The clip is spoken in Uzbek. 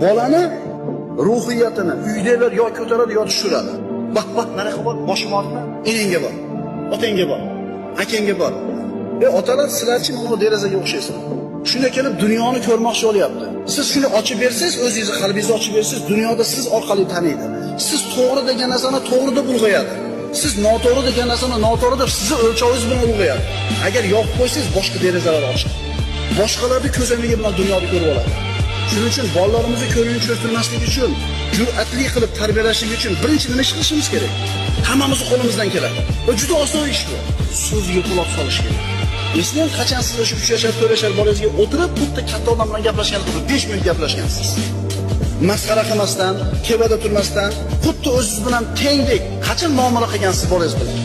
Bolani ruhiyatini uydagilar yo ko'taradi yo tushiradi. Bak mana bor, boshim ortma, enangga bor, otangga bor, akangga bor. Otalar sizlarchi mana derazaga o'xshaysiz. Shunday kelib dunyoni ko'rmoqchi bo'lyapti. Siz shuni ochib bersangiz, o'zingizni qalbingizni ochib bersangiz, dunyoda siz orqali taniydi. Siz to'g'ri degan narsani to'g'ri deb ulg'ayadi. Siz noto'g'ri degan narsani noto'g'ri deb sizni o'lchovingiz bilan ulg'ayadi. Agar yopib qo'ysangiz, boshqa derazalar ochadi. Boshqalarning ko'zamigi bilan dunyoni ko'rib oladi. Shuning uchun bolalarimizni ko'nglini cho'ztirmaslik uchun, jur'atli qilib tarbiyalashlik uchun birinchi nima qilishimiz kerak? Hammamiz qo'limizdan keladi. Bu juda oson ish bu. So'ziga quloq solish kerak. Eslang, qachon siz o'sha 3 yashar, 4 yashar bolangizga o'tirib, xuddi katta odam bilan gaplashgansiz, 5 minut gaplashgansiz. Masxara qilmasdan, kevada turmasdan, xuddi o'zingiz bilan tengdek qachon muomala qilgansiz bolangiz bilan?